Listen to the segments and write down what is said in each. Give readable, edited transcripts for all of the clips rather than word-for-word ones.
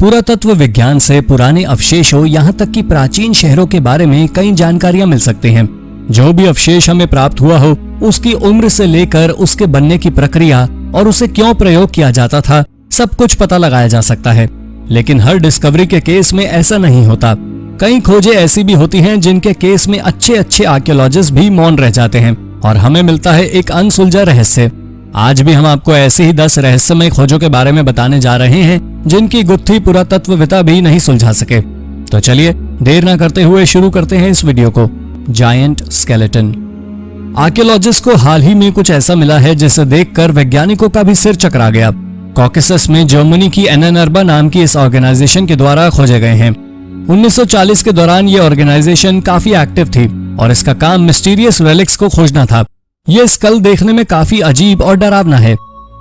पुरातत्व विज्ञान से पुराने अवशेषों यहाँ तक कि प्राचीन शहरों के बारे में कई जानकारियां मिल सकती हैं। जो भी अवशेष हमें प्राप्त हुआ हो, उसकी उम्र से लेकर उसके बनने की प्रक्रिया और उसे क्यों प्रयोग किया जाता था, सब कुछ पता लगाया जा सकता है। लेकिन हर डिस्कवरी के केस में ऐसा नहीं होता। कई खोजें ऐसी भी होती हैं जिनके केस में अच्छे आर्कियोलॉजिस्ट भी मौन रह जाते हैं और हमें मिलता है एक अनसुलझा रहस्य। आज भी हम आपको ऐसी ही 10 रहस्यमय खोजों के बारे में बताने जा रहे हैं जिनकी गुत्थी पुरातत्वविदा भी नहीं सुलझा सके। तो चलिए देर न करते हुए शुरू करते हैं इस वीडियो को। Giant skeleton. आर्कियोलॉजिस्ट को हाल ही में कुछ ऐसा मिला है जिसे देखकर वैज्ञानिकों का भी सिर चकरा गया। कॉकेसस में जर्मनी की एननअर्बा नाम की इस ऑर्गेनाइजेशन के द्वारा खोजे गए हैं। 1940 के दौरान ये ऑर्गेनाइजेशन काफी एक्टिव थी और इसका काम मिस्टीरियस रेलिक्स को खोजना था। ये स्कल देखने में काफी अजीब और डरावना है।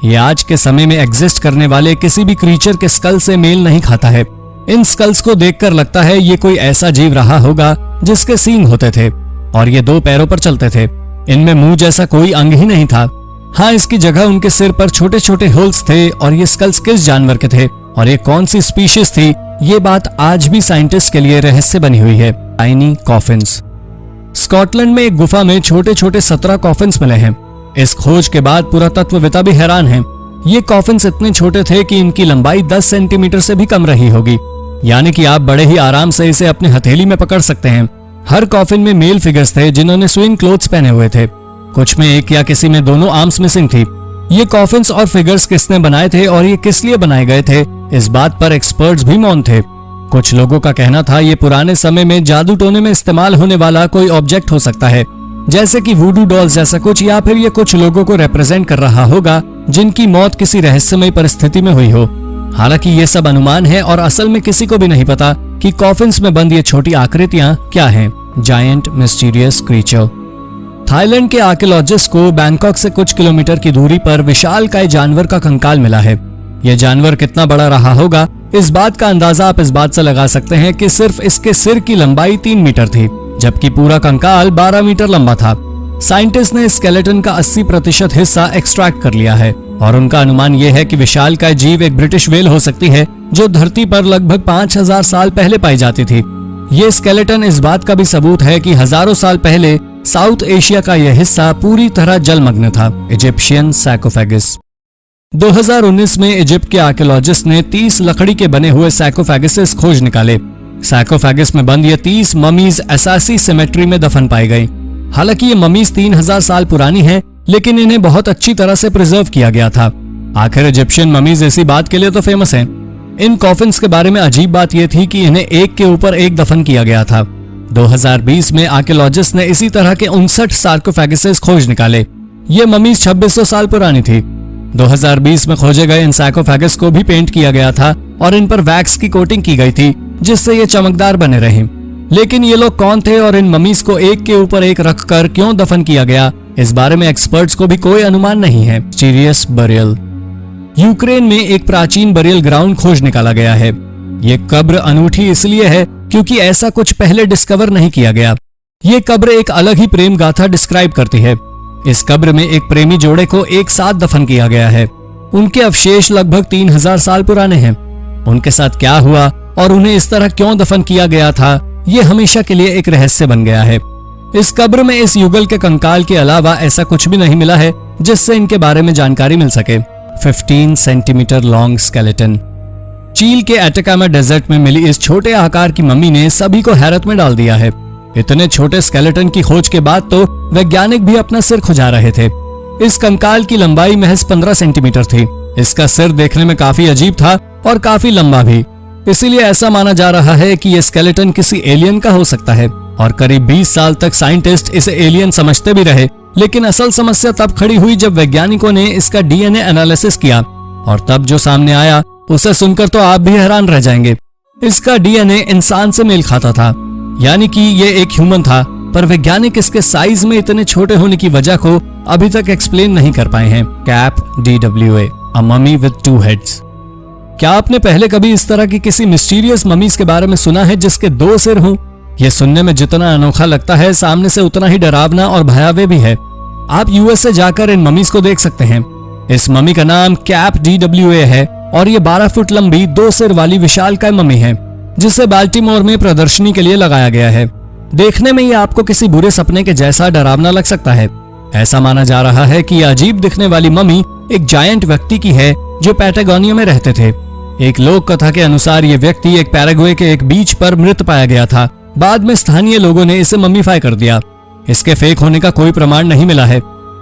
ये आज के समय में एग्जिस्ट करने वाले किसी भी क्रीचर के स्कल से मेल नहीं खाता है। इन स्कल्स को देखकर लगता है ये कोई ऐसा जीव रहा होगा जिसके सींग होते थे और ये 2 पैरों पर चलते थे। इनमें मुंह जैसा कोई अंग ही नहीं था। हाँ, इसकी जगह उनके सिर पर छोटे होल्स थे। और ये स्कल्स किस जानवर के थे और ये कौन सी स्पीशीज थी, ये बात आज भी साइंटिस्ट के लिए रहस्य बनी हुई है। Tiny coffins. स्कॉटलैंड में एक गुफा में छोटे 17 कॉफिन्स मिले हैं। इस खोज के बाद पुरातत्वविदा भी हैरान हैं। ये कॉफिन्स इतने छोटे थे कि इनकी लंबाई 10 सेंटीमीटर से भी कम रही होगी, यानी कि आप बड़े ही आराम से इसे अपने हथेली में पकड़ सकते हैं। हर कॉफिन में मेल फिगर्स थे जिन्होंने स्विंग क्लोथ्स पहने हुए थे। कुछ में एक या किसी में दोनों आर्म्स मिसिंग थी। ये कॉफिन्स और फिगर्स किसने बनाए थे और ये किस लिए बनाए गए थे, इस बात पर एक्सपर्ट्स भी मौन थे। कुछ लोगों का कहना था ये पुराने समय में जादू टोने में इस्तेमाल होने वाला कोई ऑब्जेक्ट हो सकता है, जैसे कि वुडू डॉल्स जैसा कुछ, या फिर ये कुछ लोगों को रिप्रेजेंट कर रहा होगा जिनकी मौत किसी रहस्यमय परिस्थिति में हुई हो। हालांकि ये सब अनुमान है और असल में किसी को भी नहीं पता कि कॉफिन्स में बंद ये छोटी आकृतियां क्या हैं। Giant mysterious creature. थाईलैंड के आर्कियोलॉजिस्ट को बैंकॉक से कुछ किलोमीटर की दूरी पर विशालकाय जानवर का कंकाल मिला है। यह जानवर कितना बड़ा रहा होगा, इस बात का अंदाजा आप इस बात से लगा सकते हैं कि सिर्फ इसके सिर की लंबाई 3 मीटर थी, जबकि पूरा कंकाल 12 मीटर लंबा था। साइंटिस्ट ने स्केलेटन का 80% हिस्सा एक्सट्रैक्ट कर लिया है और उनका अनुमान यह है कि विशालकाय जीव एक ब्रिटिश व्हेल हो सकती है जो धरती पर लगभग 5000 साल पहले पाई जाती थी। ये स्केलेटन इस बात का भी सबूत है कि हजारों साल पहले साउथ एशिया का यह हिस्सा पूरी तरह जलमग्न था। इजिप्शियन सैकोफेगस। 2019 में इजिप्ट के आर्कियोलॉजिस्ट ने 30 लकड़ी के बने हुए सैकोफेगसेस खोज निकाले। सैकोफेगस में बंद ये 30 ममीज असासी सिमेट्री में दफन पाई गई। हालांकि ये ममीज 3000 साल पुरानी हैं, लेकिन इन्हें बहुत अच्छी तरह से प्रिजर्व किया गया था। आखिर इजिप्शियन ममीज इसी बात के लिए तो फेमस हैं। इन कॉफिन्स के बारे में अजीब बात यह थी कि इन्हें एक के ऊपर एक दफन किया गया था। 2020 में आर्कियोलॉजिस्ट ने इसी तरह के 59 सार्कोफेगसेस खोज निकाले। ये ममीज 2600 साल पुरानी थी। 2020 में खोजे गए इन सार्कोफेगस को भी पेंट किया गया था और इन पर वैक्स की कोटिंग की गई थी जिससे ये चमकदार बने रहे। लेकिन ये लोग कौन थे और इन ममीज को एक के ऊपर एक रखकर क्यों दफन किया गया, इस बारे में एक्सपर्ट्स को भी कोई अनुमान नहीं है। Mysterious burial. यूक्रेन में एक प्राचीन बरियल ग्राउंड खोज निकाला गया है। ये कब्र अनूठी इसलिए है क्योंकि ऐसा कुछ पहले डिस्कवर नहीं किया गया। ये कब्र एक अलग ही प्रेम गाथा डिस्क्राइब करती है। इस कब्र में एक प्रेमी जोड़े को एक साथ दफन किया गया है। उनके अवशेष लगभग 3000 साल पुराने हैं। उनके साथ क्या हुआ और उन्हें इस तरह क्यों दफन किया गया था, ये हमेशा के लिए एक रहस्य बन गया है। इस कब्र में इस युगल के कंकाल के अलावा ऐसा कुछ भी नहीं मिला है जिससे इनके बारे में जानकारी मिल सके। 15 सेंटीमीटर लॉन्ग स्केलेटन। चील के एटाकामा डेजर्ट में मिली इस छोटे आकार की मम्मी ने सभी को हैरत में डाल दिया है। इतने छोटे स्केलेटन की खोज के बाद तो वैज्ञानिक भी अपना सिर खुजा रहे थे। इस कंकाल की लंबाई महज 15 सेंटीमीटर थी। इसका सिर देखने में काफी अजीब था और काफी लंबा भी, इसीलिए ऐसा माना जा रहा है कि यह स्केलेटन किसी एलियन का हो सकता है। और करीब 20 साल तक साइंटिस्ट इसे एलियन समझते भी रहे, लेकिन असल समस्या तब खड़ी हुई जब वैज्ञानिकों ने इसका डीएनए एनालिसिस किया और तब जो सामने आया उसे सुनकर तो आप भी हैरान रह जाएंगे। इसका डीएनए इंसान से मेल खाता था, यानी कि ये एक ह्यूमन था, पर वैज्ञानिक इसके साइज में इतने छोटे होने की वजह को अभी तक एक्सप्लेन नहीं कर पाए हैं। Cap DWA, a mummy with 2 heads. क्या आपने पहले कभी इस तरह की किसी मिस्टीरियस ममीज के बारे में सुना है जिसके 2 सिर हों? ये सुनने में जितना अनोखा लगता है, सामने से उतना ही डरावना और भयावह भी है। आप यूएसए जाकर इन ममीज को देख सकते हैं। इस ममी का नाम कैप DWA है और ये 12 फुट लंबी 2 सिर वाली विशालकाय मम्मी है, जिसे बाल्टीमोर में प्रदर्शनी के लिए लगाया गया है। देखने में ये आपको किसी बुरे सपने के जैसा डरावना लग सकता है। ऐसा माना जा रहा है कि यह अजीब दिखने वाली मम्मी एक जायंट व्यक्ति की है जो पैटागोनिया में रहते थे। एक लोक कथा के अनुसार ये व्यक्ति एक पैराग्वे के एक बीच पर मृत पाया गया था। बाद में स्थानीय लोगों ने इसे मम्मीफाई कर दिया। इसके फेक होने का कोई प्रमाण नहीं मिला है।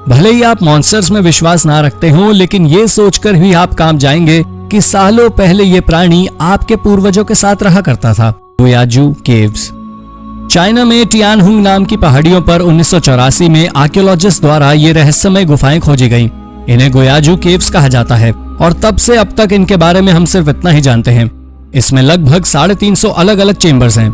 भले ही आप मॉन्स्टर्स में विश्वास ना रखते हो, लेकिन ये सोचकर भी आप काम जाएंगे कि सालों पहले ये प्राणी आपके पूर्वजों के साथ रहा करता था। गुयाजू केव्स चाइना में टियानहुंग नाम की पहाड़ियों पर 1984 में आर्कियोलॉजिस्ट द्वारा ये रहस्यमय गुफाएं खोजी गईं। इन्हें गुयाजू केव्स कहा जाता है और तब से अब तक इनके बारे में हम सिर्फ इतना ही जानते हैं। इसमें लगभग 350 अलग अलग चेम्बर्स हैं।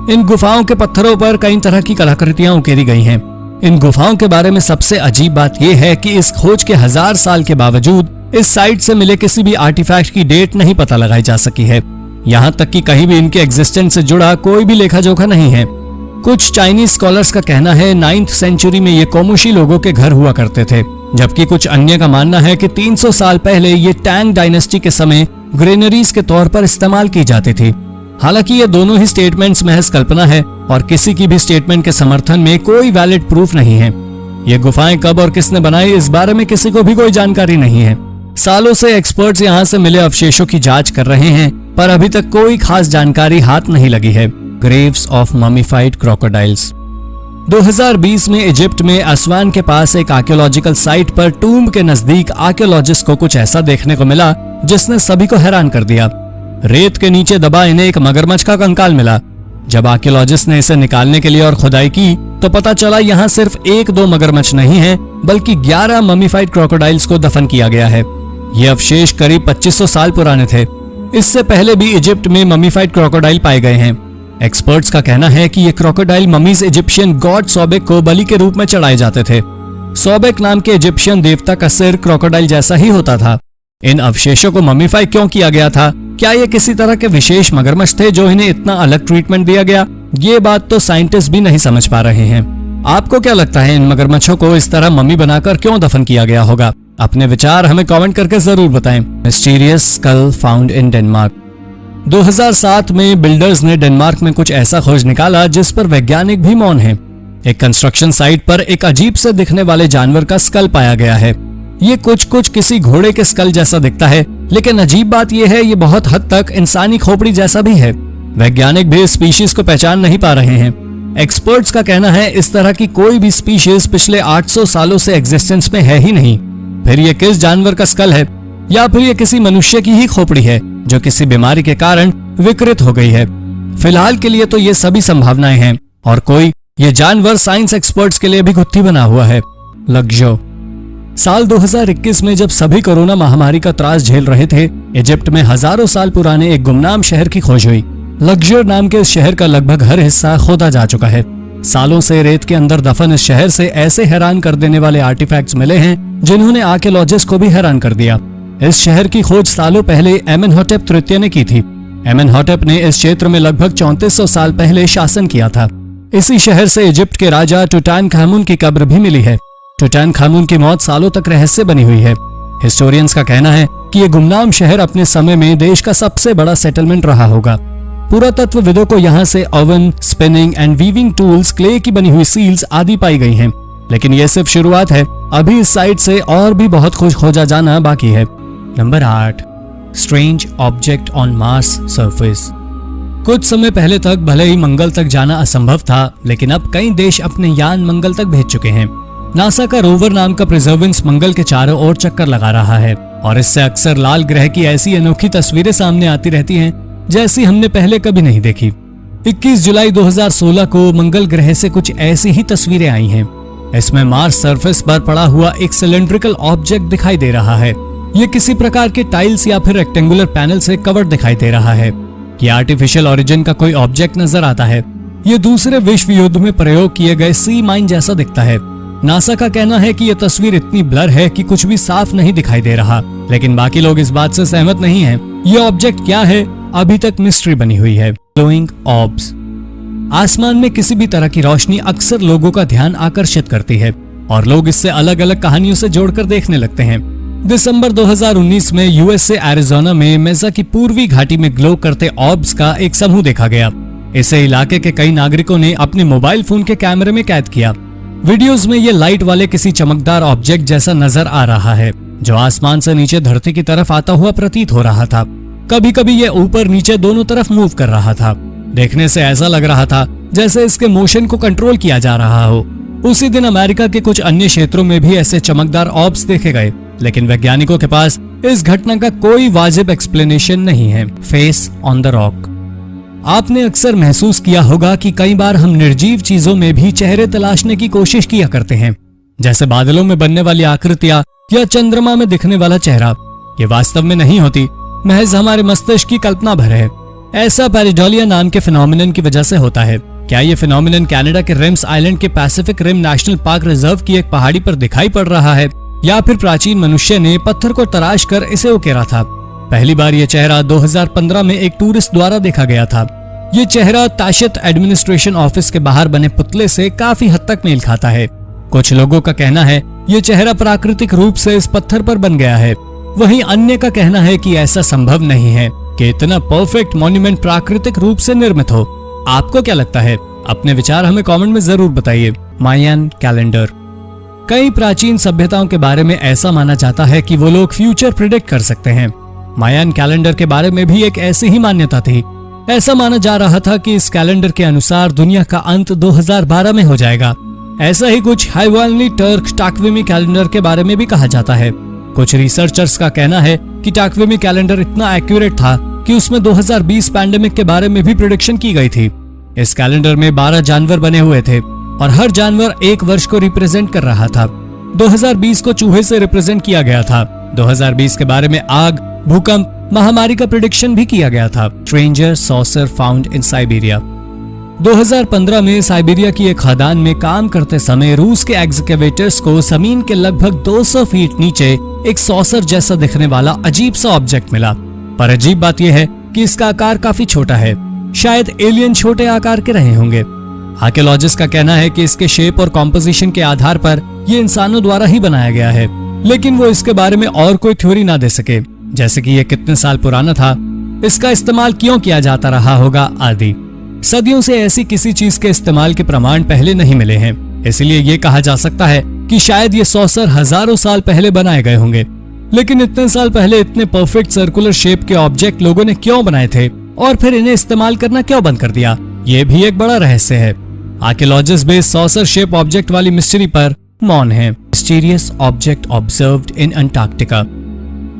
इन गुफाओं के पत्थरों पर कई तरह की कलाकृतियां उकेरी गई हैं। इन गुफाओं के बारे में सबसे अजीब बात यह है कि इस खोज के 1000 साल के बावजूद इस साइट से मिले किसी भी आर्टिफैक्ट की डेट नहीं पता लगाई जा सकी है। यहाँ तक कि कहीं भी इनके एग्जिस्टेंस से जुड़ा कोई भी लेखा जोखा नहीं है। कुछ चाइनीज स्कॉलर्स का कहना है 9th सेंचुरी में ये कोमुशी लोगों के घर हुआ करते थे, जबकि कुछ अन्य का मानना है कि 300 साल पहले ये टैंग डायनेस्टी के समय ग्रेनरीज के तौर पर इस्तेमाल की जाती थी। हालांकि ये दोनों ही स्टेटमेंट्स महज कल्पना है और किसी की भी स्टेटमेंट के समर्थन में कोई वैलिड प्रूफ नहीं है। ये गुफाएं कब और किसने बनाई, इस बारे में किसी को भी कोई जानकारी नहीं है। सालों से एक्सपर्ट्स यहाँ से मिले अवशेषों की जांच कर रहे हैं, पर अभी तक कोई खास जानकारी हाथ नहीं लगी है। ग्रेव्स ऑफ ममीफाइड क्रोकोडाइल्स 2020 में इजिप्ट में असवान के पास एक आर्कियोलॉजिकल साइट पर टूम्ब के नजदीक आर्कियोलॉजिस्ट को कुछ ऐसा देखने को मिला जिसने सभी को हैरान कर दिया। रेत के नीचे दबा इन्हें एक मगरमच्छ का कंकाल मिला। जब आर्कियोलॉजिस्ट ने इसे निकालने के लिए और खुदाई की तो पता चला यहाँ सिर्फ 1-2 मगरमच्छ नहीं है, बल्कि 11 ममीफाइड क्रोकोडाइल्स को दफन किया गया है। ये अवशेष करीब 2500 साल पुराने थे। इससे पहले भी इजिप्ट में ममीफाइड क्रोकोडाइल पाए गए हैं। एक्सपर्ट्स का कहना है कि ये crocodile mummies Egyptian god Sobek को बलि के रूप में चढ़ाए जाते थे। सोबेक नाम के इजिप्शियन देवता का सिर क्रोकोडाइल जैसा ही होता था। इन अवशेषों को ममीफाई क्यों किया गया था? क्या ये किसी तरह के विशेष मगरमच्छ थे जो इन्हें इतना अलग ट्रीटमेंट दिया गया? ये बात तो साइंटिस्ट भी नहीं समझ पा रहे हैं। आपको क्या लगता है इन मगरमच्छों को इस तरह मम्मी बनाकर क्यों दफन किया गया होगा? अपने विचार हमें कमेंट करके जरूर बताएं। Mysterious skull found in Denmark 2007 में बिल्डर्स ने डेनमार्क में कुछ ऐसा खोज निकाला जिस पर वैज्ञानिक भी मौन हैं। एक कंस्ट्रक्शन साइट पर एक अजीब से दिखने वाले जानवर का स्कल पाया गया है। ये कुछ किसी घोड़े के स्कल जैसा दिखता है, लेकिन अजीब बात यह है ये बहुत हद तक इंसानी खोपड़ी जैसा भी है। वैज्ञानिक भी इस स्पीशीज को पहचान नहीं पा रहे हैं। एक्सपर्ट्स का कहना है इस तरह की कोई भी स्पीशीज पिछले 800 सालों से एग्जिस्टेंस में है ही नहीं। फिर ये किस जानवर का स्कल है, या फिर ये किसी मनुष्य की ही खोपड़ी है जो किसी बीमारी के कारण विकृत हो गई है। फिलहाल के लिए तो ये सभी संभावनाएं हैं और कोई ये जानवर साइंस एक्सपर्ट्स के लिए भी गुत्थी बना हुआ है। लग्जो साल 2021 में जब सभी कोरोना महामारी का त्रास झेल रहे थे, इजिप्ट में हजारों साल पुराने एक गुमनाम शहर की खोज हुई। लग्जर नाम के इस शहर का लगभग हर हिस्सा खोदा जा चुका है। सालों से रेत के अंदर दफन इस शहर से ऐसे हैरान कर देने वाले आर्टिफैक्ट्स मिले हैं जिन्होंने आर्कियोलॉजिस्ट को भी हैरान कर दिया। इस शहर की खोज सालों पहले एमेनहोटेप तृतीय ने की थी। एमेनहोटेप ने इस क्षेत्र में लगभग 3400 साल पहले शासन किया था। इसी शहर से इजिप्ट के राजा टुटानखामुन की कब्र भी मिली है। टुटानखामुन की मौत सालों तक रहस्य बनी हुई है। हिस्टोरियंस का कहना है कि यह गुमनाम शहर अपने समय में देश का सबसे बड़ा सेटलमेंट रहा होगा। पुरातत्वविदों को यहाँ से oven, spinning and weaving tools, clay की बनी हुई सील्स आदि पाई गई हैं। लेकिन यह सिर्फ शुरुआत है। अभी इस साइट से और भी बहुत कुछ खोजा जाना बाकी है। Number 8, strange object on Mars surface. कुछ समय पहले तक भले ही मंगल तक जाना असंभव था, लेकिन अब कई देश अपने यान मंगल तक भेज चुके हैं। नासा का रोवर नाम का प्रिजर्वेंस मंगल के चारों ओर चक्कर लगा रहा है और इससे अक्सर लाल ग्रह की ऐसी अनोखी तस्वीरें सामने आती रहती हैं जैसी हमने पहले कभी नहीं देखी। 21 जुलाई 2016 को मंगल ग्रह से कुछ ऐसी ही तस्वीरें आई हैं। इसमें मार्स सरफेस पर पड़ा हुआ एक सिलेंड्रिकल ऑब्जेक्ट दिखाई दे रहा है। ये किसी प्रकार के टाइल्स या फिर रेक्टेंगुलर पैनल से कवर्ड दिखाई दे रहा है। ये आर्टिफिशियल ओरिजिन का कोई ऑब्जेक्ट नजर आता है। ये दूसरे विश्व युद्ध में प्रयोग किए गए सी माइन जैसा दिखता है। नासा का कहना है कि यह तस्वीर इतनी ब्लर है कि कुछ भी साफ नहीं दिखाई दे रहा, लेकिन बाकी लोग इस बात से सहमत नहीं हैं। ये ऑब्जेक्ट क्या है, अभी तक मिस्ट्री बनी हुई है। Glowing orbs. आसमान में किसी भी तरह की रोशनी अक्सर लोगों का ध्यान आकर्षित करती है और लोग इससे अलग अलग कहानियों से जोड़कर देखने लगते हैं। दिसंबर 2019 में यूएसए एरिजोना में मेजा की पूर्वी घाटी में ग्लो करते ऑर्ब्स का एक समूह देखा गया। इसे इलाके के कई नागरिकों ने अपने मोबाइल फोन के कैमरे में कैद किया। वीडियोस में ये लाइट वाले किसी चमकदार ऑब्जेक्ट जैसा नजर आ रहा है जो आसमान से नीचे धरती की तरफ आता हुआ प्रतीत हो रहा था। कभी कभी ये ऊपर नीचे दोनों तरफ मूव कर रहा था। देखने से ऐसा लग रहा था जैसे इसके मोशन को कंट्रोल किया जा रहा हो। उसी दिन अमेरिका के कुछ अन्य क्षेत्रों में भी ऐसे चमकदार ऑर्ब्स देखे गए, लेकिन वैज्ञानिकों के पास इस घटना का कोई वाजिब एक्सप्लेनेशन नहीं है। Face on the rock. आपने अक्सर महसूस किया होगा कि कई बार हम निर्जीव चीजों में भी चेहरे तलाशने की कोशिश किया करते हैं, जैसे बादलों में बनने वाली आकृतियां या चंद्रमा में दिखने वाला चेहरा। ये वास्तव में नहीं होती, महज हमारे मस्तिष्क की कल्पना भर है। ऐसा पैरिडोलिया नाम के फिनोमिनन की वजह से होता है। क्या ये फिनोमिनन कनाडा के रिम्स आइलैंड के Pacific Rim National Park Reserve की एक पहाड़ी पर दिखाई पड़ रहा है, या फिर प्राचीन मनुष्य ने पत्थर को तराश कर इसे उकेरा था? पहली बार यह चेहरा 2015 में एक टूरिस्ट द्वारा देखा गया था। ये चेहरा ताशत एडमिनिस्ट्रेशन ऑफिस के बाहर बने पुतले से काफी हद तक मेल खाता है। कुछ लोगों का कहना है ये चेहरा प्राकृतिक रूप से इस पत्थर पर बन गया है, वहीं अन्य का कहना है कि ऐसा संभव नहीं है कि इतना परफेक्ट मॉन्यूमेंट प्राकृतिक रूप से निर्मित हो। आपको क्या लगता है? अपने विचार हमें कमेंट में जरूर बताइए। मायन कैलेंडर। कई प्राचीन सभ्यताओं के बारे में ऐसा माना जाता है कि वो लोग फ्यूचर प्रिडिक्ट कर सकते हैं। मायन कैलेंडर के बारे में भी एक ऐसी ही मान्यता थी। ऐसा माना जा रहा था कि इस कैलेंडर के अनुसार दुनिया का अंत 2012 में हो जाएगा। ऐसा ही कुछ हाइवालनी टर्क टाक्विमी कैलेंडर के बारे में भी कहा जाता है। कुछ रिसर्चर्स का कहना है कि टाक्विमी कैलेंडर इतना एक्यूरेट था कि उसमें 2020 पैंडेमिक के बारे में भी प्रेडिक्शन की गई थी। इस कैलेंडर में 12 जानवर बने हुए थे और हर जानवर एक वर्ष को रिप्रेजेंट कर रहा था। 2020 को चूहे से रिप्रेजेंट किया गया था। 2020 के बारे में आग, भूकंप, महामारी का प्रेडिक्शन भी किया गया था। Stranger saucer found in Siberia. 2015 में साइबेरिया की एक खदान में काम करते समय रूस के एक्सकेवेटर्स को जमीन के लगभग 200 फीट नीचे एक सॉसर जैसा दिखने वाला अजीब सा ऑब्जेक्ट मिला। पर अजीब बात यह है कि इसका आकार काफी छोटा है। शायद एलियन छोटे आकार के रहे होंगे। आर्कियोलॉजिस्ट का कहना है कि इसके शेप और कॉम्पोजिशन के आधार पर ये इंसानों द्वारा ही बनाया गया है, लेकिन वो इसके बारे में और कोई थ्योरी ना दे सके, जैसे कि ये कितने साल पुराना था, इसका इस्तेमाल क्यों किया जाता रहा होगा आदि। सदियों से ऐसी किसी चीज के इस्तेमाल के प्रमाण पहले नहीं मिले हैं, इसलिए ये कहा जा सकता है कि शायद ये सॉसर हजारों साल पहले बनाए गए होंगे। लेकिन इतने साल पहले इतने परफेक्ट सर्कुलर शेप के ऑब्जेक्ट लोगों ने क्यों बनाए थे और फिर इन्हें इस्तेमाल करना क्यों बंद कर दिया, ये भी एक बड़ा रहस्य है। आर्कियोलॉजिस्ट भी सॉसर शेप ऑब्जेक्ट वाली मिस्ट्री पर मौन है। Mysterious object observed in Antarctica.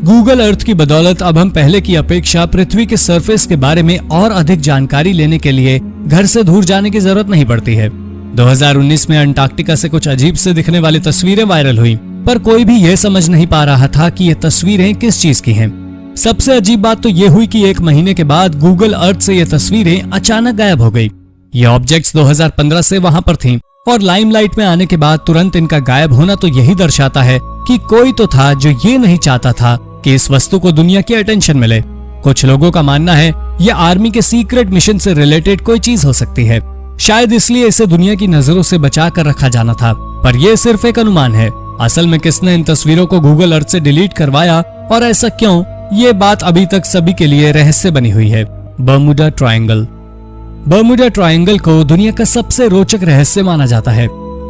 Google Earth की बदौलत अब हम पहले की अपेक्षा पृथ्वी के सरफेस के बारे में और अधिक जानकारी लेने के लिए घर से दूर जाने की जरूरत नहीं पड़ती है। 2019 में अंटार्कटिका से कुछ अजीब से दिखने वाली तस्वीरें वायरल हुई, पर कोई भी यह समझ नहीं पा रहा था कि ये तस्वीरें किस चीज की हैं। सबसे अजीब बात तो ये हुई कि एक महीने के बाद गूगल अर्थ से ये तस्वीरें अचानक गायब हो गई। ये ऑब्जेक्ट्स 2015 से वहां पर थीं और लाइमलाइट में आने के बाद तुरंत इनका गायब होना तो यही दर्शाता है कि कोई तो था जो ये नहीं चाहता था कि इस वस्तु को दुनिया की अटेंशन मिले। कुछ लोगों का मानना है ये आर्मी के सीक्रेट मिशन से रिलेटेड कोई चीज हो सकती है। शायद इसलिए इसे दुनिया की नजरों से बचा कर रखा जाना था, पर यह सिर्फ एक अनुमान है। असल में किसने इन तस्वीरों को गूगल अर्थ से डिलीट करवाया और ऐसा क्यों, ये बात अभी तक सभी के लिए रहस्य बनी हुई है। Bermuda triangle. बर्मुडा ट्रायंगल को दुनिया का सबसे रोचक रहस्य माना जाता है।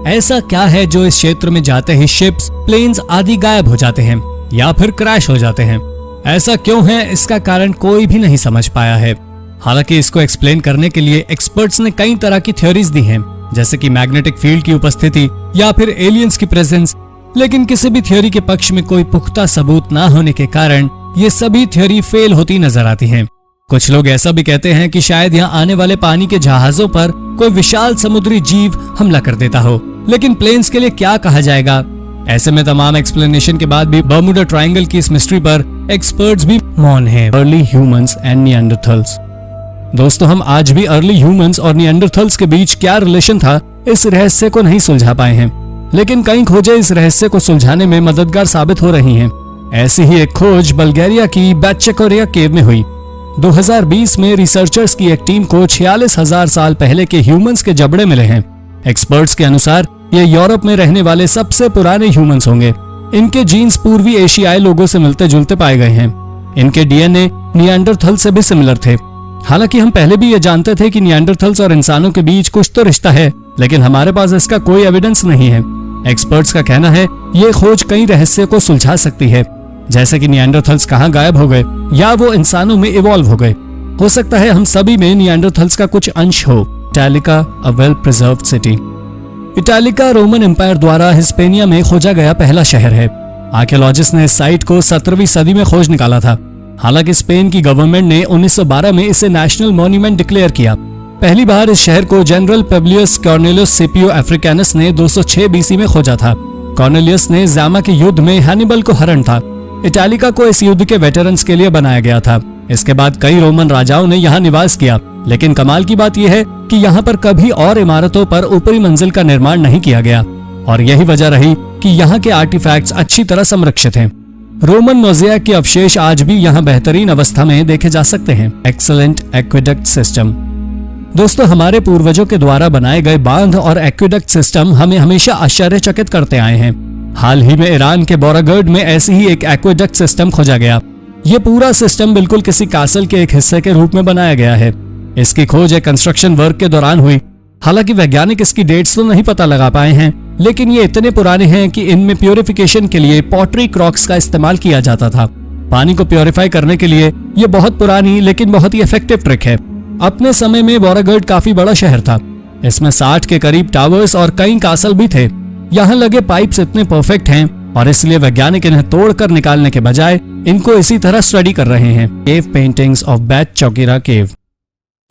ऐसा क्या है जो इस क्षेत्र में जाते ही शिप्स, प्लेन्स आदि गायब हो जाते हैं या फिर क्रैश हो जाते हैं? ऐसा क्यों है, इसका कारण कोई भी नहीं समझ पाया है। हालांकि इसको एक्सप्लेन करने के लिए एक्सपर्ट्स ने कई तरह की थ्योरीज दी हैं, जैसे कि मैग्नेटिक फील्ड की उपस्थिति या फिर एलियंस की प्रेजेंस, लेकिन किसी भी थ्योरी के पक्ष में कोई पुख्ता सबूत ना होने के कारण ये सभी थ्योरी फेल होती नजर आती हैं। कुछ लोग ऐसा भी कहते हैं कि शायद यहाँ आने वाले पानी के जहाजों पर कोई विशाल समुद्री जीव हमला कर देता हो, लेकिन प्लेन्स के लिए क्या कहा जाएगा? ऐसे में तमाम एक्सप्लेनेशन के बाद भी बर्मुडा ट्रायंगल की इस मिस्ट्री पर एक्सपर्ट्स भी मौन हैं। Early humans and Neanderthals. दोस्तों, हम आज भी अर्ली ह्यूमंस और निएंडरथल्स के बीच क्या रिलेशन था, इस रहस्य को नहीं सुलझा पाए हैं, लेकिन कई खोजें इस रहस्य को सुलझाने में मददगार साबित हो रही हैं। ऐसी ही एक खोज बल्गेरिया की बैचकोरिया केव में हुई। 2020 में रिसर्चर्स की एक टीम को 46,000 साल पहले के ह्यूमंस के जबड़े मिले हैं। एक्सपर्ट्स के अनुसार ये यूरोप में रहने वाले सबसे पुराने ह्यूमंस होंगे। इनके जीन्स पूर्वी एशियाई लोगों से मिलते जुलते पाए गए हैं। इनके डीएनए निएंडरथल से भी सिमिलर थे। हालांकि हम पहले भी ये जानते थे कि निएंडरथल्स और इंसानों के बीच कुछ तो रिश्ता है, लेकिन हमारे पास इसका कोई एविडेंस नहीं है। एक्सपर्ट्स का कहना है ये खोज कई रहस्य को सुलझा सकती है, जैसे कि निएंडरथल्स कहाँ गायब हो गए या वो इंसानों में इवॉल्व हो गए। हो सकता है हम सभी में निएंडरथल्स का कुछ अंश हो। Italica, a well preserved city. Italica Roman empire द्वारा हिस्पेनिया में खोजा गया पहला शहर है। आर्कियोलॉजिस्ट ने इस साइट को 17वीं सदी में खोज निकाला था। हालांकि स्पेन की गवर्नमेंट ने 1912 में इसे नेशनल मॉन्यूमेंट डिक्लेयर किया। पहली बार इस शहर को जनरल पब्लियस कॉर्नेलियस स्किपियो अफ्रिकानस ने 206 बीसी में खोजा था। कॉर्नेलियस ने जामा के युद्ध में हैनिबल को हरण था। इटालिका को इस युद्ध के वेटरन्स के लिए बनाया गया था। इसके बाद कई रोमन राजाओं ने यहाँ निवास किया, लेकिन कमाल की बात यह है कि यहाँ पर कभी और इमारतों पर ऊपरी मंजिल का निर्माण नहीं किया गया, और यही वजह रही कि यहाँ के आर्टिफैक्ट्स अच्छी तरह संरक्षित हैं। रोमन मोज़ेक के अवशेष आज भी यहाँ बेहतरीन अवस्था में देखे जा सकते हैं। Excellent aqueduct system. दोस्तों, हमारे पूर्वजों के द्वारा बनाए गए बांध और एक्वेडक्ट सिस्टम हमें हमेशा आश्चर्यचकित करते आए हैं। हाल ही में ईरान के बोरागर्ड में ऐसी ही एक एक्वेडक्ट सिस्टम खोजा गया। ये पूरा सिस्टम बिल्कुल किसी कासल के एक हिस्से के रूप में बनाया गया है। इसकी खोज एक कंस्ट्रक्शन वर्क के दौरान हुई। हालांकि वैज्ञानिक इसकी डेट्स तो नहीं पता लगा पाए हैं, लेकिन ये इतने पुराने हैं कि इनमें प्योरिफिकेशन के लिए पॉटरी क्रॉक्स का इस्तेमाल किया जाता था। पानी को प्योरीफाई करने के लिए ये बहुत पुरानी लेकिन बहुत ही इफेक्टिव ट्रिक है। अपने समय में बोरागर्ड काफी बड़ा शहर था। इसमें 60 के करीब टावर्स और कई कासल भी थे। यहाँ लगे पाइप्स इतने परफेक्ट हैं और इसलिए वैज्ञानिक इन्हें तोड़कर निकालने के बजाय इनको इसी तरह स्टडी कर रहे हैं। केव पेंटिंग्स ऑफ बैट चौकीरा केव।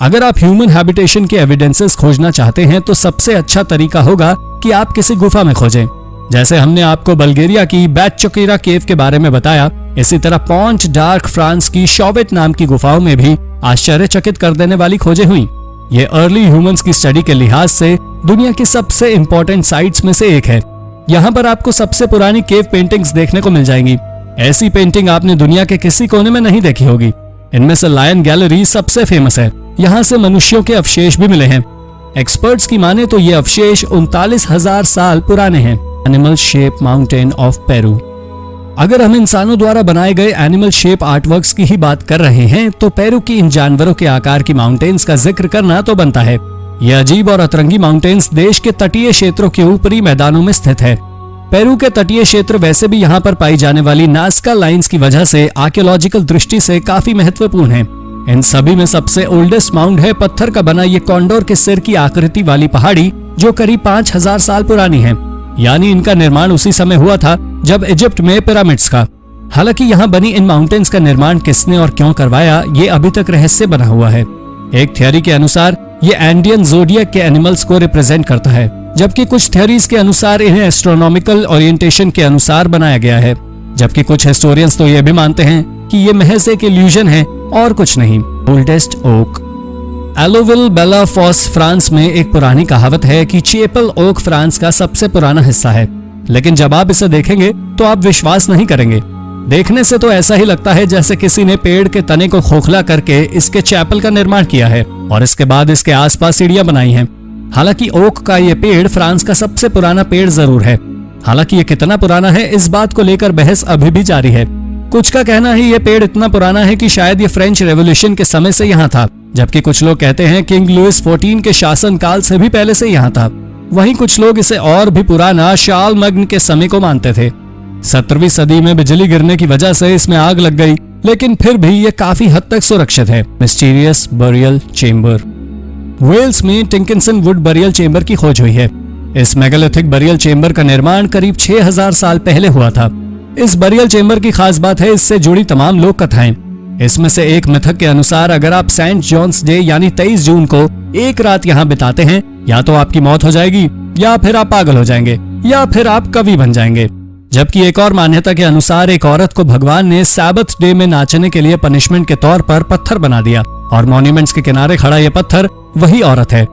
अगर आप ह्यूमन हैबिटेशन के एविडेंसेस खोजना चाहते हैं तो सबसे अच्छा तरीका होगा कि आप किसी गुफा में खोजें। जैसे हमने आपको बल्गेरिया की बैट चौकीरा केव के बारे में बताया, इसी तरह पॉन्ट डार्क फ्रांस की शॉवेट नाम की गुफाओं में भी आश्चर्यचकित कर देने वाली खोजें हुई। ये अर्ली ह्यूमंस की स्टडी के लिहाज से दुनिया की सबसे इंपॉर्टेंट साइट्स में से एक है। यहाँ पर आपको सबसे पुरानी केव पेंटिंग्स देखने को मिल जाएंगी। ऐसी पेंटिंग आपने दुनिया के किसी कोने में नहीं देखी होगी। इनमें से लायन गैलरी सबसे फेमस है। यहाँ से मनुष्यों के अवशेष भी मिले हैं। एक्सपर्ट्स की माने तो ये अवशेष 39,000 साल पुराने हैं। Animal shape mountain of Peru. अगर हम इंसानों द्वारा बनाए गए एनिमल शेप आर्टवर्क्स की ही बात कर रहे हैं तो पेरू की इन जानवरों के आकार की माउंटेन्स का जिक्र करना तो बनता है। ये अजीब और अतरंगी माउंटेन्स देश के तटीय क्षेत्रों के ऊपरी मैदानों में स्थित है। पेरू के तटीय क्षेत्र वैसे भी यहाँ पर पाई जाने वाली नास्का लाइंस की वजह से आर्कियोलॉजिकल दृष्टि से काफी महत्वपूर्ण है। इन सभी में सबसे ओल्डेस्ट माउंड है पत्थर का बना ये कॉन्डोर के सिर की आकृति वाली पहाड़ी, जो करीब 5,000 साल पुरानी है। यानी इनका निर्माण उसी समय हुआ था जब इजिप्ट में पिरामिड्स का। हालांकि यहाँ बनी इन माउंटेन्स का निर्माण किसने और क्यों करवाया, ये अभी तक रहस्य बना हुआ है। एक थियोरी के अनुसार ये एंडियन ज़ोडिएक के एनिमल्स को रिप्रेजेंट करता है, जबकि कुछ थियोरीज के अनुसार इन्हें एस्ट्रोनॉमिकल ओरिएंटेशन के अनुसार बनाया गया है। जबकि कुछ हिस्टोरियंस तो ये भी मानते हैं कि ये महज एक इल्यूजन है और कुछ नहीं। Oldest oak. Allouville Bellefosse France में एक पुरानी कहावत है कि चेपल ओक फ्रांस का सबसे पुराना हिस्सा है, लेकिन जब आप इसे देखेंगे तो आप विश्वास नहीं करेंगे। देखने से तो ऐसा ही लगता है जैसे किसी ने पेड़ के तने को खोखला करके इसके चैपल का निर्माण किया है और इसके बाद इसके आसपास सीढ़ियां बनाई हैं। हालांकि ओक का ये पेड़ फ्रांस का सबसे पुराना पेड़ जरूर है। हालांकि ये कितना पुराना है, इस बात को लेकर बहस अभी भी जारी है। कुछ का कहना है ये पेड़ इतना पुराना है कि शायद ये फ्रेंच रेवोल्यूशन के समय से यहाँ था, जबकि कुछ लोग कहते हैं किंग लुइस 14 के शासन काल से भी पहले से यहाँ था। वहीं कुछ लोग इसे और भी पुराना शार्लमैग्न के समय को मानते थे। 17वीं सदी में बिजली गिरने की वजह से इसमें आग लग गई, लेकिन फिर भी ये काफी हद तक सुरक्षित है। Mysterious burial chamber. वेल्स में टिंकिंसन वुड बरियल चेंबर की खोज हुई है। इस मेगालिथिक बरियल चेंबर का निर्माण करीब 6000 साल पहले हुआ था। इस बरियल चेंबर की खास बात है इससे जुड़ी तमाम लोक कथाएं। इसमें से एक मिथक के अनुसार अगर आप सेंट जॉन्स डे यानी 23 जून को एक रात यहाँ बिताते हैं, या तो आपकी मौत हो जाएगी, या फिर आप पागल हो जाएंगे, या फिर आप कवि बन जाएंगे। जबकि एक और मान्यता के अनुसार एक औरत को भगवान ने सैबथ डे में नाचने के लिए पनिशमेंट के तौर पर पत्थर बना दिया और मॉन्यूमेंट्स के किनारे खड़ा ये पत्थर वही औरत है।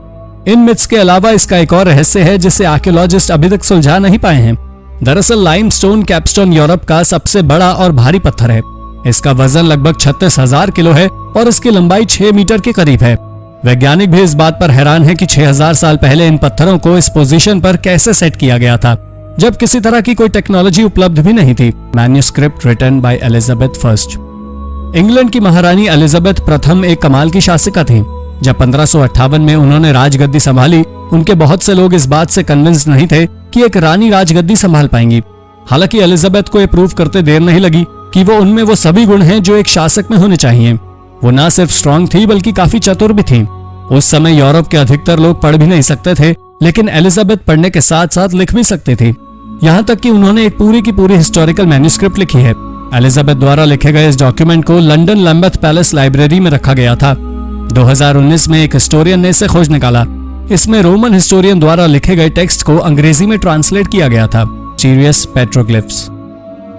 इन मिथ्स के अलावा इसका एक और रहस्य है जिसे आर्कियोलॉजिस्ट अभी तक सुलझा नहीं पाए हैं। दरअसल लाइमस्टोन कैपस्टोन यूरोप का सबसे बड़ा और भारी पत्थर है। इसका वजन लगभग 36,000 किलो है और इसकी लंबाई 6 मीटर के करीब है। वैज्ञानिक भी इस बात पर हैरान है कि 6000 साल पहले इन पत्थरों को इस पोजीशन पर कैसे सेट किया गया था। जब किसी तरह की कोई टेक्नोलॉजी उपलब्ध भी नहीं थी। Manuscript written by Elizabeth first. England की महारानी एलिजाबेथ प्रथम एक कमाल की शासिका थी। जब 1558 में उन्होंने राजगद्दी संभाली, उनके बहुत से लोग इस बात से कन्विंस नहीं थे कि एक रानी राजगद्दी संभाल पाएंगी। हालांकि एलिजाबेथ को यह प्रूव करते देर नहीं लगी कि वो उनमें वो सभी गुण हैं जो एक शासक में होने चाहिए। वो न सिर्फ स्ट्रांग थी बल्कि काफी चतुर भी थी। उस समय यूरोप के अधिकतर लोग पढ़ भी नहीं सकते थे, लेकिन एलिजाबेथ पढ़ने के साथ साथ लिख भी सकती थी। यहाँ तक कि उन्होंने एक पूरी की पूरी हिस्टोरिकल मैन्युस्क्रिप्ट लिखी है। एलिजाबेथ द्वारा लिखे गए इस डॉक्यूमेंट को लंदन लैम्बथ पैलेस लाइब्रेरी में रखा गया था। 2019 में एक हिस्टोरियन ने इसे खोज निकाला। इसमें रोमन हिस्टोरियन द्वारा लिखे गए टेक्स्ट को अंग्रेजी में ट्रांसलेट किया गया था। Serious petroglyphs.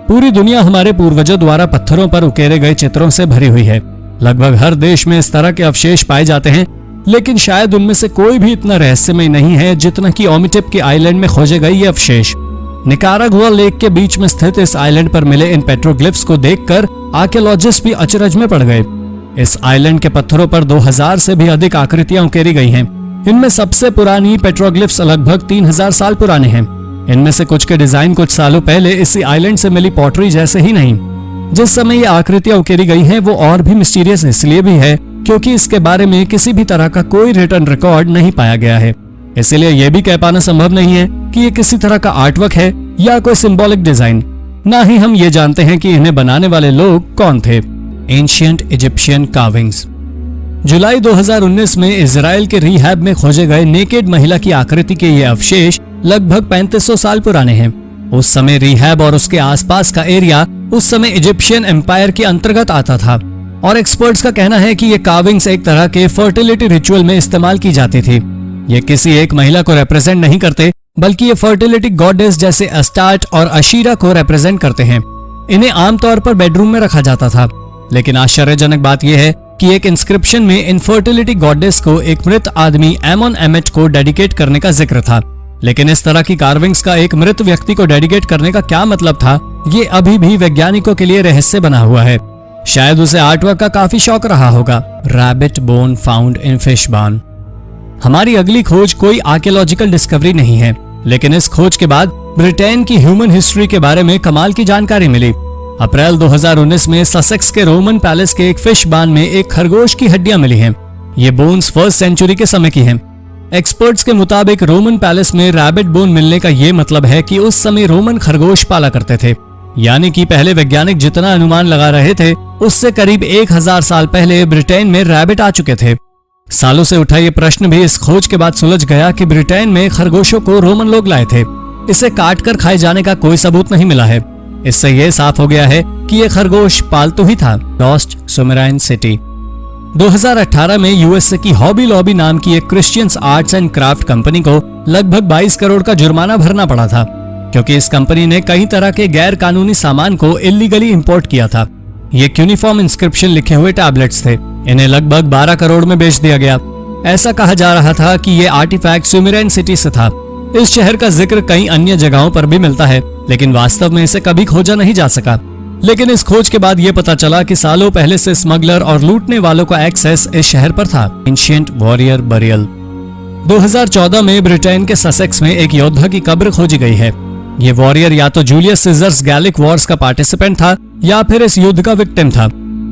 पूरी दुनिया हमारे पूर्वजों द्वारा पत्थरों पर उकेरे गए चित्रों से भरी हुई है। लगभग हर देश में इस तरह के अवशेष पाए जाते हैं, लेकिन शायद उनमें से कोई भी इतना रहस्यमय नहीं है जितना कि ओमिटिप के आइलैंड में खोजे गए ये अवशेष। निकारागुआ लेक के बीच में स्थित इस आइलैंड पर मिले इन पेट्रोग्लिफ्स को देखकर आर्कियोलॉजिस्ट भी अचरज में पड़ गए। इस आइलैंड के पत्थरों पर 2000 से भी अधिक आकृतियां उकेरी गई हैं। इनमें सबसे पुरानी पेट्रोग्लिफ्स लगभग 3000 साल पुराने हैं। इनमें से कुछ के डिजाइन कुछ सालों पहले इसी आइलैंड से मिली पॉटरी जैसे ही नहीं। जिस समय ये आकृतियां उकेरी गई हैं वो और भी मिस्टीरियस इसलिए भी है क्योंकि इसके बारे में किसी भी तरह का कोई रिटन रिकॉर्ड नहीं पाया गया है। इसलिए यह भी कह पाना संभव नहीं है कि ये किसी तरह का आर्टवर्क है या कोई सिंबॉलिक डिजाइन। ना ही हम ये जानते हैं कि इन्हें बनाने वाले लोग कौन थे। Ancient Egyptian carvings. जुलाई 2019 में इजराइल के रिहैब में खोजे गए नेकेड महिला की आकृति के ये अवशेष लगभग 3500 साल पुराने हैं। उस समय रिहैब और उसके आसपास का एरिया उस समय इजिप्शियन एम्पायर के अंतर्गत आता था और एक्सपर्ट्स का कहना है कि ये कार्विंग्स एक तरह के फर्टिलिटी रिचुअल में इस्तेमाल की जाती थी। ये किसी एक महिला को रिप्रेजेंट नहीं करते बल्कि ये फर्टिलिटी गॉडेस जैसे अस्टार्ट और अशीरा को रिप्रेजेंट करते हैं। इन्हें आमतौर पर बेडरूम में रखा जाता था, लेकिन आश्चर्यजनक बात यह है कि एक इंस्क्रिप्शन में इनफर्टिलिटी गॉडेस को एक मृत आदमी एमोन एमेट को डेडिकेट करने का जिक्र था। लेकिन इस तरह की कार्विंग्स का एक मृत व्यक्ति को डेडिकेट करने का क्या मतलब था, ये अभी भी वैज्ञानिकों के लिए रहस्य बना हुआ है। शायद उसे आर्टवर्क का काफी शौक रहा होगा। Rabbit bone found in fish barn. हमारी अगली खोज कोई आर्कियोलॉजिकल डिस्कवरी नहीं है, लेकिन इस खोज के बाद ब्रिटेन की ह्यूमन हिस्ट्री के बारे में कमाल की जानकारी मिली। अप्रैल 2019 में ससेक्स के रोमन पैलेस के एक फिश बार्न में एक खरगोश की हड्डियां मिली हैं। ये बोन्स 1st सेंचुरी के समय की हैं। एक्सपर्ट्स के मुताबिक रोमन पैलेस में रैबिट बोन मिलने का ये मतलब है कि उस समय रोमन खरगोश पाला करते थे, यानी कि पहले वैज्ञानिक जितना अनुमान लगा रहे थे उससे करीब 1000 साल पहले ब्रिटेन में रैबिट आ चुके थे। सालों से उठा ये प्रश्न भी इस खोज के बाद सुलझ गया कि ब्रिटेन में खरगोशों को रोमन लोग लाए थे। इसे काट कर खाए जाने का कोई सबूत नहीं मिला है। इससे यह साफ हो गया है कि ये खरगोश पालतू ही था। Lost सुमेराइन city. 2018 में यूएसए की हॉबी लॉबी नाम की एक Christians arts and craft company को लगभग 22 करोड़ का जुर्माना भरना पड़ा था, क्योंकि इस कंपनी ने कई तरह के गैर कानूनी सामान को इलीगली इंपोर्ट किया था। ये क्यूनिफॉर्म इंस्क्रिप्शन लिखे हुए टैबलेट्स थे। इन्हें लगभग 12 करोड़ में बेच दिया गया। ऐसा कहा जा रहा था कि ये आर्टिफैक्ट सुमेराइन सिटी से था। इस शहर का जिक्र कई अन्य जगहों पर भी मिलता है, लेकिन वास्तव में इसे कभी खोजा नहीं जा सका। लेकिन इस खोज के बाद यह पता चला कि सालों पहले से स्मगलर और लूटने वालों का एक्सेस इस शहर पर था। Ancient warrior burial. 2014 में ब्रिटेन के ससेक्स में एक योद्धा की कब्र खोजी गई है। ये वॉरियर या तो जूलियस सीजर्स गैलिक वॉर्स का पार्टिसिपेंट था या फिर इस युद्ध का विक्टिम था।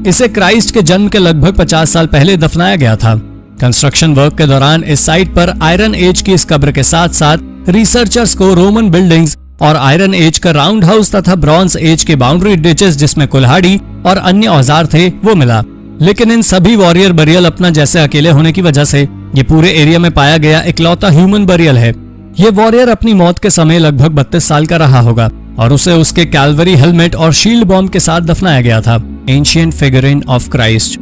इसे क्राइस्ट के जन्म के लगभग 50 साल पहले दफनाया गया था। कंस्ट्रक्शन वर्क के दौरान इस साइट पर आयरन एज की इस कब्र के साथ साथ रिसर्चर्स को रोमन बिल्डिंग्स और आयरन एज का राउंड हाउस तथा ब्रॉन्ज एज के बाउंड्री डिचेस जिसमें कुल्हाड़ी और अन्य औजार थे वो मिला। लेकिन इन सभी वॉरियर बरियल अपना जैसे अकेले होने की वजह से ये पूरे एरिया में पाया गया इकलौता ह्यूमन बरियल है। ये वॉरियर अपनी मौत के समय लगभग 32 साल का रहा होगा और उसे उसके कैलवरी हेलमेट और शील्ड बॉम्ब के साथ दफनाया गया था। Ancient figurine of Christ.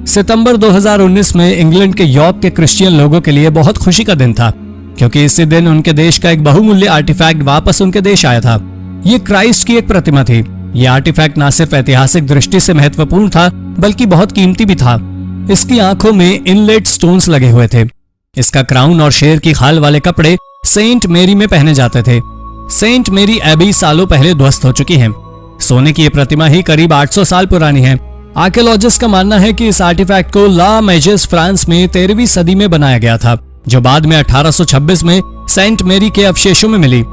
सितंबर 2019 में इंग्लैंड के यॉर्क के क्रिश्चियन लोगों के लिए बहुत खुशी का दिन था, क्योंकि इसी दिन उनके देश का एक बहुमूल्य आर्टिफैक्ट वापस उनके देश आया था। ये क्राइस्ट की एक प्रतिमा थी। ये आर्टिफैक्ट न सिर्फ ऐतिहासिक दृष्टि से महत्वपूर्ण था बल्कि बहुत कीमती भी था। इसकी आंखों में इनलेट स्टोन्स लगे हुए थे। इसका क्राउन और शेर की खाल वाले कपड़े सेंट मेरी में पहने जाते थे। सेंट मेरी एबी सालों पहले ध्वस्त हो चुकी है। सोने की ये प्रतिमा ही करीब 800 साल पुरानी है। आर्कियोलॉजिस्ट का मानना है कि इस आर्टिफैक्ट को ला मेजेस फ्रांस में 13वीं सदी में बनाया गया था, जो बाद में 1826 में सेंट मेरी के अवशेषों में मिली।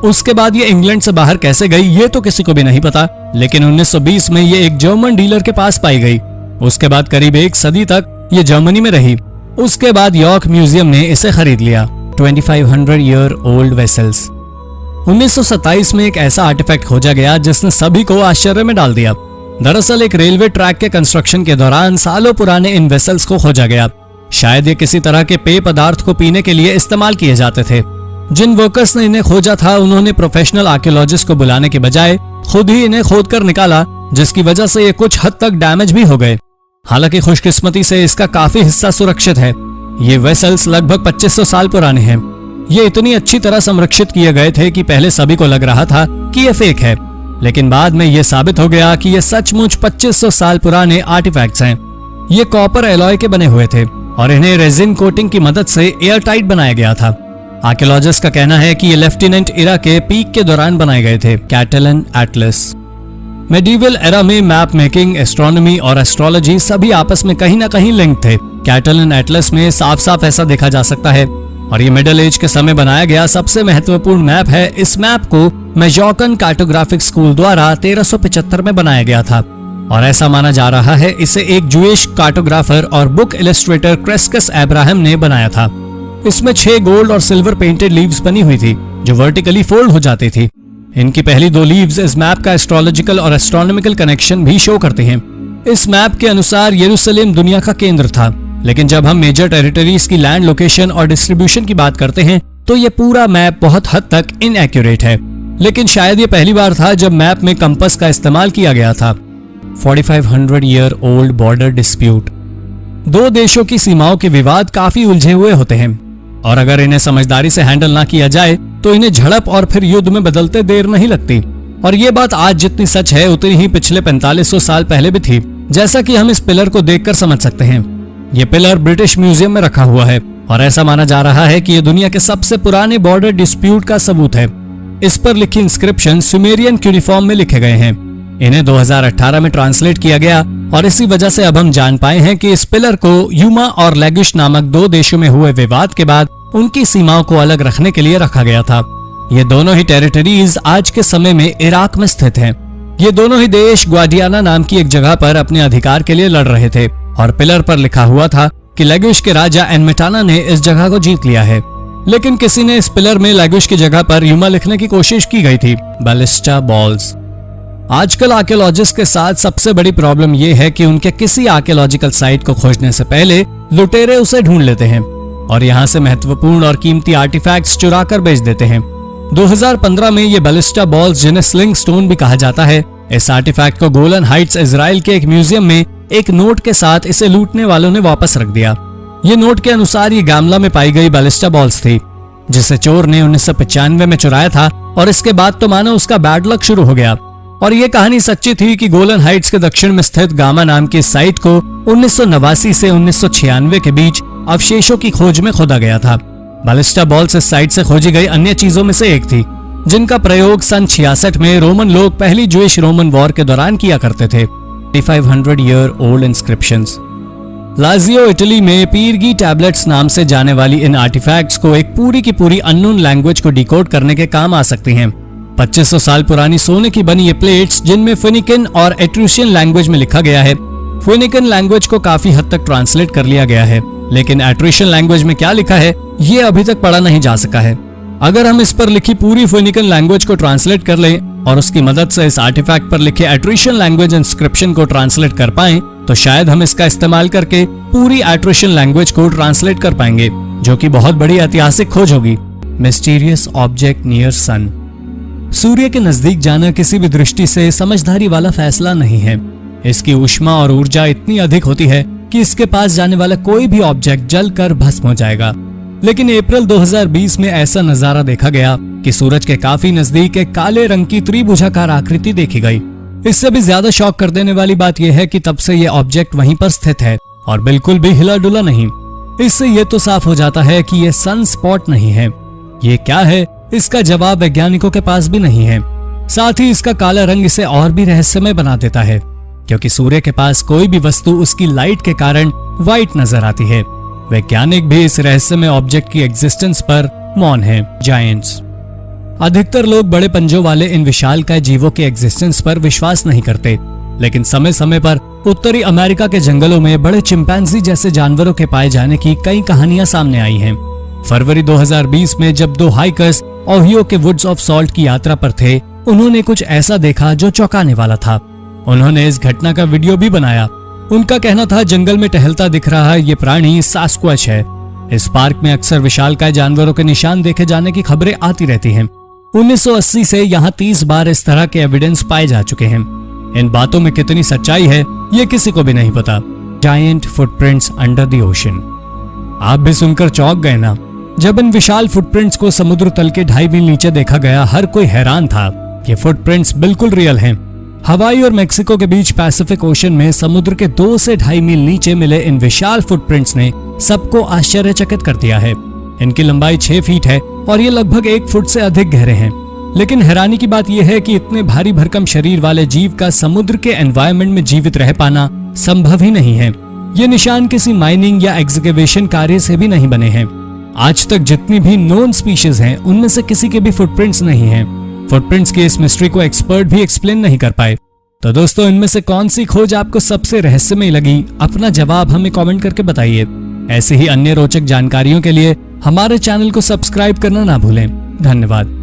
उसके बाद ये इंग्लैंड से बाहर कैसे गई ये तो किसी को भी नहीं पता, लेकिन 1920 में ये एक जर्मन डीलर के पास पाई गई। उसके बाद करीब एक सदी तक ये जर्मनी में रही। उसके बाद यॉर्क म्यूजियम ने इसे खरीद लिया। 2500 ईयर ओल्ड वेसल्स। 1927 में एक ऐसा आर्टिफैक्ट खोजा गया जिसने सभी को आश्चर्य में डाल दिया। दरअसल एक रेलवे ट्रैक के कंस्ट्रक्शन के दौरान सालों पुराने इन वेसल्स को खोजा गया। शायद ये किसी तरह के पेय पदार्थ को पीने के लिए इस्तेमाल किए जाते थे। जिन वर्कर्स ने इन्हें खोजा था उन्होंने प्रोफेशनल आर्कियोलॉजिस्ट को बुलाने के बजाय खुद ही इन्हें खोद कर निकाला, जिसकी वजह से ये कुछ हद तक डैमेज भी हो गए। हालांकि खुशकिस्मती से इसका काफी हिस्सा सुरक्षित है। ये वेसल्स लगभग 2500 साल पुराने हैं। ये इतनी अच्छी तरह संरक्षित किए गए थे कि पहले सभी को लग रहा था कि ये फेक है, लेकिन बाद में ये साबित हो गया कि ये सचमुच 2500 साल पुराने आर्टिफैक्ट्स हैं। ये कॉपर एलॉय के बने हुए थे और इन्हें रेजिन कोटिंग की मदद से एयर टाइट बनाया गया था। आर्कियोलॉजिस्ट का कहना है कि ये लेफ्टिनेंट एरा के पीक के दौरान बनाए गए थे। Catalan Atlas. मेडिवल एरा में मैप मेकिंग, एस्ट्रोनॉमी और एस्ट्रोलॉजी सभी आपस में कहीं ना कहीं लिंक थे। कैटलन एटलस में साफ साफ ऐसा देखा जा सकता है, और ये मिडिल एज के समय बनाया गया सबसे महत्वपूर्ण मैप है। इस मैप को मेजॉर्कन कार्टोग्राफिक स्कूल द्वारा 1375 में बनाया गया था, और ऐसा माना जा रहा है इसे एक जूइश कार्टोग्राफर और बुक इलस्ट्रेटर क्रेस्कस अब्राहम ने बनाया था। इसमें 6 गोल्ड और सिल्वर पेंटेड लीव्स बनी हुई थी जो वर्टिकली फोल्ड हो जाती थी। इनकी पहली 2 लीव्स इस मैप का एस्ट्रोलॉजिकल और एस्ट्रोनॉमिकल कनेक्शन भी शो करते हैं। इस मैप के अनुसार यरूशलेम दुनिया का केंद्र था, लेकिन जब हम मेजर टेरिटरीज की लैंड लोकेशन और डिस्ट्रीब्यूशन की बात करते हैं तो ये पूरा मैप बहुत हद तक इनएक्यूरेट है। लेकिन शायद ये पहली बार था जब मैप में कंपास का इस्तेमाल किया गया था। 4500 ईयर ओल्ड बॉर्डर डिस्प्यूट। 2 देशों की सीमाओं के विवाद काफी उलझे हुए होते हैं, और अगर इन्हें समझदारी से हैंडल ना किया जाए तो इन्हें झड़प और फिर युद्ध में बदलते देर नहीं लगती। और ये बात आज जितनी सच है उतनी ही पिछले 4500 साल पहले भी थी, जैसा कि हम इस पिलर को देखकर समझ सकते हैं। ये पिलर ब्रिटिश म्यूजियम में रखा हुआ है, और ऐसा माना जा रहा है कि ये दुनिया के सबसे पुराने बॉर्डर डिस्प्यूट का सबूत है। इस पर लिखी इंस्क्रिप्शन सुमेरियन क्यूनिफॉर्म में लिखे गए हैं। इन्हें 2018 में ट्रांसलेट किया गया, और इसी वजह से अब हम जान पाए हैं कि इस पिलर को यूमा और लैगिश नामक 2 देशों में हुए विवाद के बाद उनकी सीमाओं को अलग रखने के लिए रखा गया था। ये दोनों ही टेरिटरीज आज के समय में इराक में स्थित हैं। ये दोनों ही देश ग्वाडियाना नाम की एक जगह पर अपने अधिकार के लिए लड़ रहे थे, और पिलर पर लिखा हुआ था कि लैगिश के राजा एनमेटाना ने इस जगह को जीत लिया है। लेकिन किसी ने इस पिलर में लैगिश की जगह पर यूमा लिखने की कोशिश की गई थी, बैलिस्टा बॉल्स। आजकल आर्कियोलॉजिस्ट के साथ सबसे बड़ी प्रॉब्लम यह है कि उनके किसी आर्कियोलॉजिकल साइट को खोजने से पहले लुटेरे उसे ढूंढ लेते हैं और यहाँ से महत्वपूर्ण और कीमती आर्टिफैक्ट्स चुरा कर बेच देते हैं। 2015 में ये बैलिस्टा बॉल्स, जिन्हें स्लिंग स्टोन भी कहा जाता है, इस आर्टिफैक्ट को गोलन हाइट्स इजराइल के एक म्यूजियम में एक नोट के साथ इसे लूटने वालों ने वापस रख दिया। ये नोट के अनुसार ये गामला में पाई गई बैलिस्टा बॉल्स थी, जिसे चोर ने 1995 में चुराया था, और इसके बाद तो मानो उसका बैड लक शुरू हो गया। और ये कहानी सच्ची थी कि गोलन हाइट्स के दक्षिण में स्थित गामा नाम की साइट को 1989 से 1996 के बीच अवशेषों की खोज में खोदा गया था। बैलिस्टा बॉल्स इस साइट से खोजी गई अन्य चीजों में से एक थी, जिनका प्रयोग सन 66 में रोमन लोग पहली जूइश रोमन वॉर के दौरान किया करते थे। 500 year old inscriptions. Lazio Italy में पीरगी टैबलेट्स नाम से जाने वाली इन आर्टिफैक्ट्स को एक पूरी की पूरी अननोन लैंग्वेज को डिकोड करने के काम आ सकती हैं। 2500 साल पुरानी सोने की बनी ये प्लेट्स, जिनमें फिनिकन और एट्रूशियन लैंग्वेज में लिखा गया है। फिनिकन लैंग्वेज को काफी हद तक ट्रांसलेट कर लिया गया है, लेकिन एट्रूशियन लैंग्वेज में क्या लिखा है ये अभी तक पढ़ा नहीं जा सका है। अगर हम इस पर लिखी पूरी फिनिकन लैंग्वेज को ट्रांसलेट कर लें और उसकी मदद से इस आर्टिफैक्ट पर लिखे एट्रूशियन लैंग्वेज इंस्क्रिप्शन को ट्रांसलेट कर पाएं, तो शायद हम इसका इस्तेमाल करके पूरी एट्रूशियन लैंग्वेज को ट्रांसलेट कर पाएंगे, जो कि बहुत बड़ी ऐतिहासिक खोज होगी। मिस्टीरियस ऑब्जेक्ट नियर सन। सूर्य के नजदीक जाना किसी भी दृष्टि से समझदारी वाला फैसला नहीं है। इसकी ऊष्मा और ऊर्जा इतनी अधिक होती है कि इसके पास जाने वाला कोई भी ऑब्जेक्ट जलकर भस्म हो जाएगा। लेकिन अप्रैल 2020 में ऐसा नजारा देखा गया कि सूरज के काफी नजदीक एक काले रंग की त्रिभुजाकार आकृति देखी गई। इससे भी ज्यादा शॉक कर देने वाली बात यह है कि तब से यह ऑब्जेक्ट वहीं पर स्थित है और बिल्कुल भी हिला डुला नहीं। इससे यह तो साफ हो जाता है कि यह सन स्पॉट नहीं है। ये क्या है, इसका जवाब वैज्ञानिकों के पास भी नहीं है। साथ ही इसका काला रंग इसे और भी रहस्यमय बना देता है, क्योंकि सूर्य के पास कोई भी वस्तु उसकी लाइट के कारण व्हाइट नजर आती है। वैज्ञानिक भी इस रहस्यमय ऑब्जेक्ट की एग्जिस्टेंस पर मौन है। जायंट्स। अधिकतर लोग बड़े पंजों वाले इन विशालकाय जीवों के एग्जिस्टेंस पर विश्वास नहीं करते, लेकिन समय समय पर उत्तरी अमेरिका के जंगलों में बड़े चिंपैंजी जैसे जानवरों के पाए जाने की कई कहानियां सामने आई हैं। फरवरी 2020 में जब 2 हाइकर्स ओहियो के वुड्स ऑफ सॉल्ट की यात्रा पर थे, उन्होंने कुछ ऐसा देखा जो चौंकाने वाला था। उन्होंने इस घटना का वीडियो भी बनाया। उनका कहना था, जंगल में टहलता दिख रहा ये प्राणी सास्क्वैच है। इस पार्क में अक्सर विशालकाय जानवरों के निशान देखे जाने की खबरें आती रहती हैं। 1980 से यहाँ 30 बार इस तरह के एविडेंस पाए जा चुके हैं। इन बातों में कितनी सच्चाई है ये किसी को भी नहीं पता। Giant footprints under the ocean. आप भी सुनकर चौंक गए ना? जब इन विशाल फुटप्रिंट्स को समुद्र तल के 2.5 मील नीचे देखा गया, हर कोई हैरान था। ये फुटप्रिंट्स बिल्कुल रियल हैं। हवाई और मेक्सिको के बीच पैसिफिक ओशन में समुद्र के 2 से 2.5 मील नीचे मिले इन विशाल फुटप्रिंट्स ने सबको आश्चर्यचकित कर दिया है। इनकी लंबाई 6 फीट है और ये लगभग 1 फुट से अधिक गहरे हैं। लेकिन हैरानी की बात यह है कि इतने भारी भरकम शरीर वाले जीव का समुद्र के एनवायरनमेंट में जीवित रह पाना संभव ही नहीं है। ये निशान किसी माइनिंग या एक्सकेवेशन कार्य से भी नहीं बने हैं। आज तक जितनी भी नोन स्पीशीज हैं, उनमें से किसी के भी फुटप्रिंट्स नहीं हैं। फुटप्रिंट्स की इस मिस्ट्री को एक्सपर्ट भी एक्सप्लेन नहीं कर पाए। तो दोस्तों, इनमें से कौन सी खोज आपको सबसे रहस्यमय लगी? अपना जवाब हमें कमेंट करके बताइए। ऐसे ही अन्य रोचक जानकारियों के लिए हमारे चैनल को सब्सक्राइब करना ना भूलें। धन्यवाद।